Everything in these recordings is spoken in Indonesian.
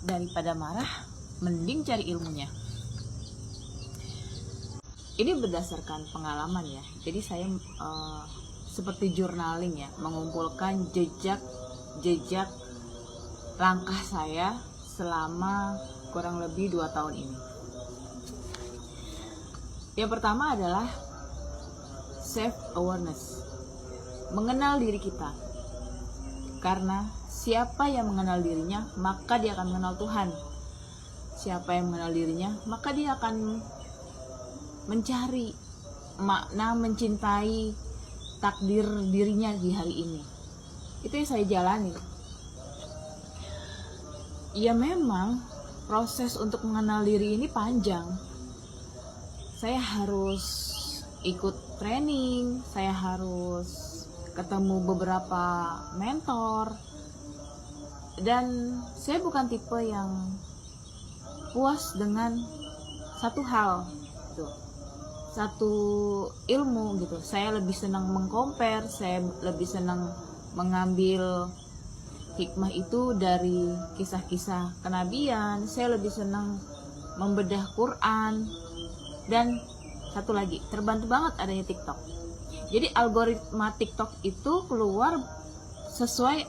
daripada marah, mending cari ilmunya. Ini berdasarkan pengalaman ya. Jadi saya seperti journaling ya, mengumpulkan jejak langkah saya selama kurang lebih 2 tahun ini. Yang pertama adalah self awareness, mengenal diri kita. Karena siapa yang mengenal dirinya, maka dia akan mengenal Tuhan. Siapa yang mengenal dirinya, maka dia akan mencari makna, mencintai takdir dirinya di hari ini. Itu yang saya jalani. Ya memang proses untuk mengenal diri ini panjang. Saya harus ikut training, saya harus ketemu beberapa mentor, dan saya bukan tipe yang puas dengan satu hal gitu, satu ilmu gitu. Saya lebih senang mengcompare, saya lebih senang mengambil hikmah itu dari kisah-kisah kenabian, saya lebih senang membedah Quran, dan satu lagi, terbantu banget adanya TikTok. Jadi algoritma TikTok itu keluar sesuai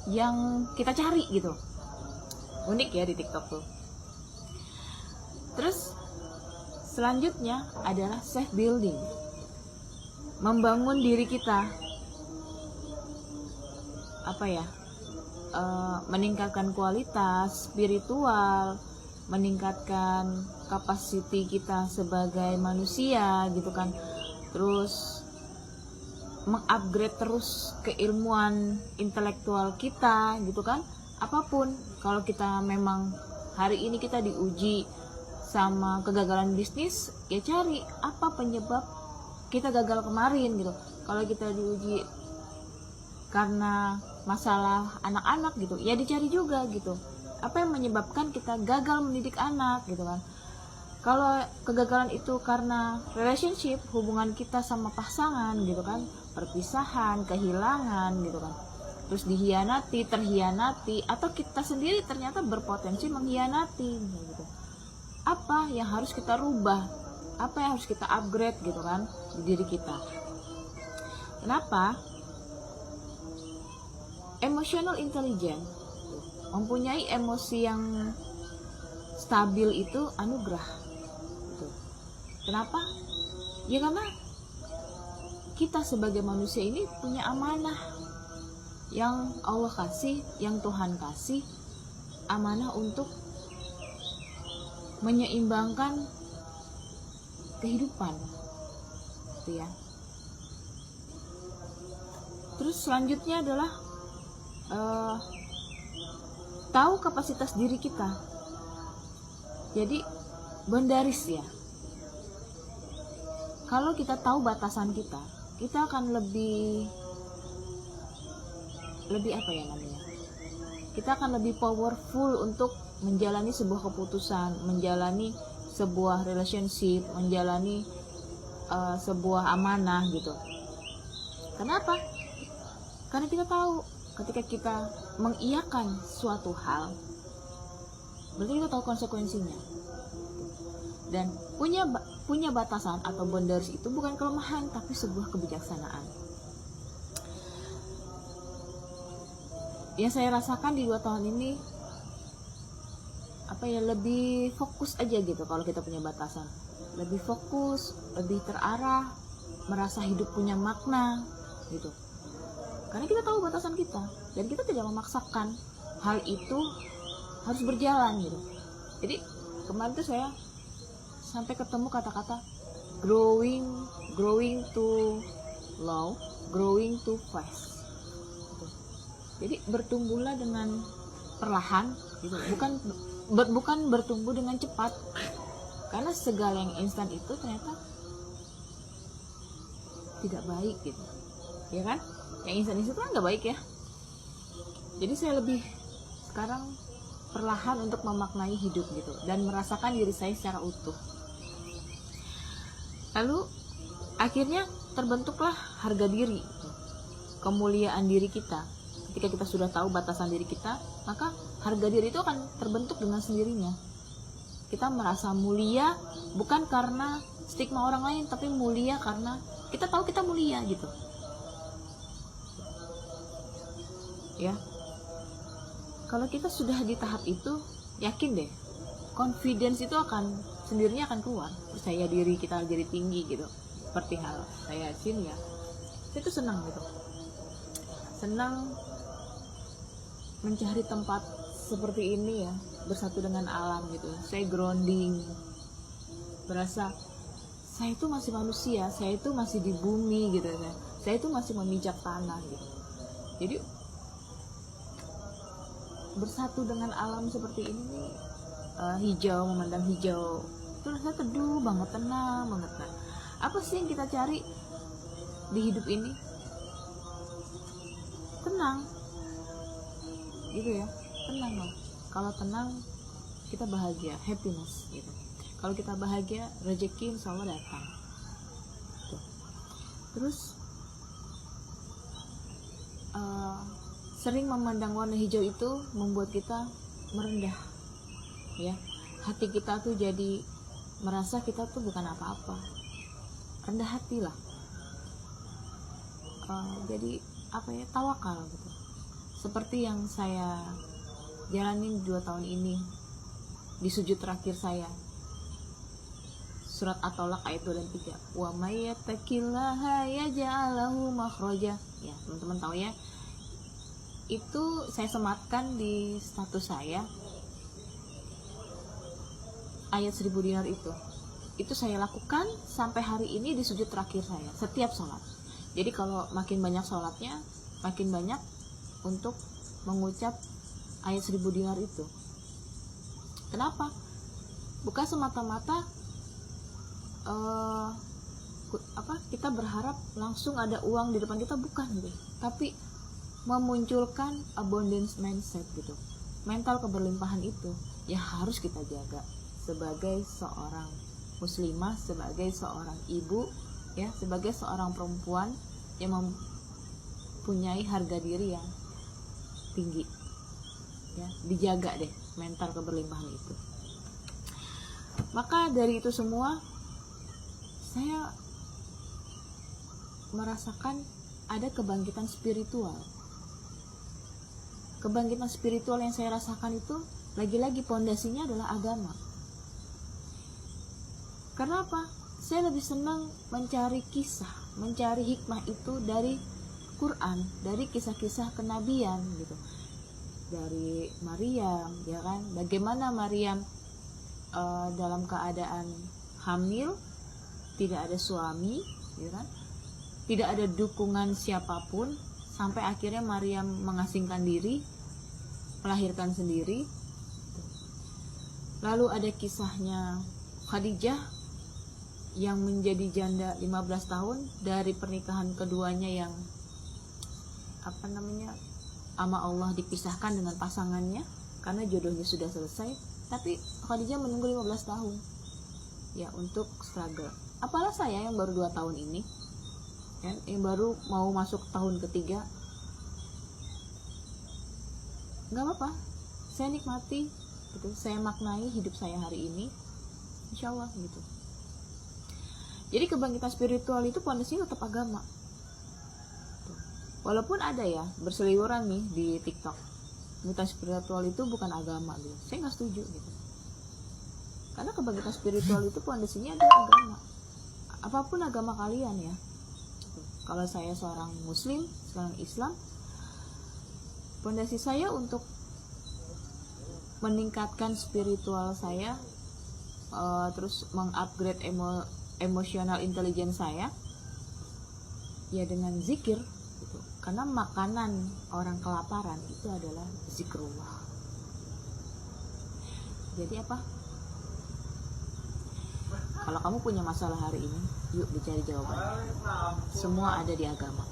yang kita cari gitu. Unik ya di TikTok tuh. Terus selanjutnya adalah self building, membangun diri kita, meningkatkan kualitas spiritual, meningkatkan kapasiti kita sebagai manusia gitu kan. Terus mengupgrade terus keilmuan intelektual kita gitu kan. Apapun, kalau kita memang hari ini kita diuji sama kegagalan bisnis, ya cari apa penyebab kita gagal kemarin gitu. Kalau kita diuji karena masalah anak-anak gitu, ya dicari juga gitu, apa yang menyebabkan kita gagal mendidik anak gitu kan. Kalau kegagalan itu karena relationship, hubungan kita sama pasangan gitu kan, perpisahan, kehilangan gitu kan, terus dihianati, terhianati, atau kita sendiri ternyata berpotensi mengkhianati gitu. Apa yang harus kita rubah, apa yang harus kita upgrade gitu kan di diri kita. Kenapa? Emotional intelligence, mempunyai emosi yang stabil itu anugerah gitu. Kenapa? Ya karena kita sebagai manusia ini punya amanah yang Allah kasih, yang Tuhan kasih, amanah untuk menyeimbangkan kehidupan gitu ya. Terus selanjutnya adalah tahu kapasitas diri kita. Jadi boundaries ya. Kalau kita tahu batasan kita, kita akan lebih kita akan lebih powerful untuk menjalani sebuah keputusan, menjalani sebuah relationship, menjalani sebuah amanah gitu. Kenapa? Karena kita tahu ketika kita mengiyakan suatu hal, berarti kita tahu konsekuensinya. Dan punya batasan atau boundaries itu bukan kelemahan, tapi sebuah kebijaksanaan. Yang saya rasakan di 2 tahun ini, lebih fokus aja gitu. Kalau kita punya batasan, lebih fokus, lebih terarah, merasa hidup punya makna gitu. Karena kita tahu batasan kita, dan kita tidak memaksakan hal itu harus berjalan gitu. Jadi kemarin tuh saya sampai ketemu kata-kata growing too low, growing too fast gitu. Jadi bertumbuhlah dengan perlahan gitu, bukan bertumbuh dengan cepat. Karena segala yang instan itu ternyata tidak baik gitu, ya kan? Yang instan itu kan nggak baik ya. Jadi saya lebih sekarang perlahan untuk memaknai hidup gitu, dan merasakan diri saya secara utuh. Lalu akhirnya terbentuklah harga diri gitu, kemuliaan diri kita. Ketika kita sudah tahu batasan diri kita, maka harga diri itu akan terbentuk dengan sendirinya. Kita merasa mulia bukan karena stigma orang lain, tapi mulia karena kita tahu kita mulia gitu. Ya. Kalau kita sudah di tahap itu, yakin deh, confidence itu sendirinya akan keluar. Percaya diri kita jadi tinggi gitu. Seperti hal saya Yasin ya. Saya tuh senang gitu. Senang mencari tempat seperti ini ya, bersatu dengan alam gitu. Saya grounding, berasa saya itu masih manusia, saya itu masih di bumi gitu ya. Saya itu masih memijak tanah gitu. Jadi bersatu dengan alam seperti ini nih, hijau, memandang hijau, itu rasanya teduh banget, tenang banget. Nah, apa sih yang kita cari di hidup ini? Tenang gitu ya, tenang loh. Kalau tenang kita bahagia, happiness gitu. Kalau kita bahagia, rezeki insya Allah datang tuh. Terus sering memandang warna hijau itu membuat kita merendah ya. Hati kita tuh jadi merasa kita tuh bukan apa-apa, rendah hati lah. Jadi apa ya, tawakal gitu. Seperti yang saya jalanin 2 tahun ini di sujud terakhir saya, surat At-Tolaq ayat 2 dan 3. Wa may yattaqillaha yaj'al lahu makhraja. Ya, teman-teman tahu ya. Itu saya sematkan di status saya. Ayat 1000 dinar itu saya lakukan sampai hari ini di sujud terakhir saya setiap sholat. Jadi kalau makin banyak sholatnya, makin banyak untuk mengucap ayat 1000 dinar itu. Kenapa? Bukan semata-mata kita berharap langsung ada uang di depan kita, bukan gitu. Tapi memunculkan abundance mindset gitu. Mental keberlimpahan itu yang harus kita jaga sebagai seorang muslimah, sebagai seorang ibu ya, sebagai seorang perempuan yang mempunyai harga diri yang tinggi ya. Dijaga deh mental keberlimpahan itu. Maka dari itu semua saya merasakan ada kebangkitan spiritual. Kebangkitan spiritual yang saya rasakan itu lagi-lagi pondasinya adalah agama. Karena apa? Saya lebih senang mencari kisah, mencari hikmah itu dari Quran, dari kisah-kisah kenabian gitu. Dari Maryam, ya kan? Bagaimana Maryam dalam keadaan hamil, tidak ada suami, ya kan? Tidak ada dukungan siapapun, sampai akhirnya Maryam mengasingkan diri, melahirkan sendiri. Lalu ada kisahnya Khadijah yang menjadi janda 15 tahun dari pernikahan keduanya yang ama Allah dipisahkan dengan pasangannya karena jodohnya sudah selesai, tapi Khadijah menunggu 15 tahun ya untuk struggle. Apalah saya yang baru 2 tahun ini ya, yang baru mau masuk tahun ketiga, nggak apa-apa, saya nikmati gitu, saya maknai hidup saya hari ini, insya Allah gitu. Jadi kebangkitan spiritual itu pondasinya tetap agama. Walaupun ada ya berseliweran nih di TikTok, kebangkitan spiritual itu bukan agama gitu, saya nggak setuju gitu. Karena kebangkitan spiritual itu pondasinya adalah agama. Apapun agama kalian ya. Kalau saya seorang muslim, seorang Islam, pondasi saya untuk meningkatkan spiritual saya, terus mengupgrade emosional intelligence saya ya dengan zikir gitu. Karena makanan orang kelaparan itu adalah zikrullah. Jadi apa? Kalau kamu punya masalah hari ini, yuk dicari jawaban. Semua ada di agama.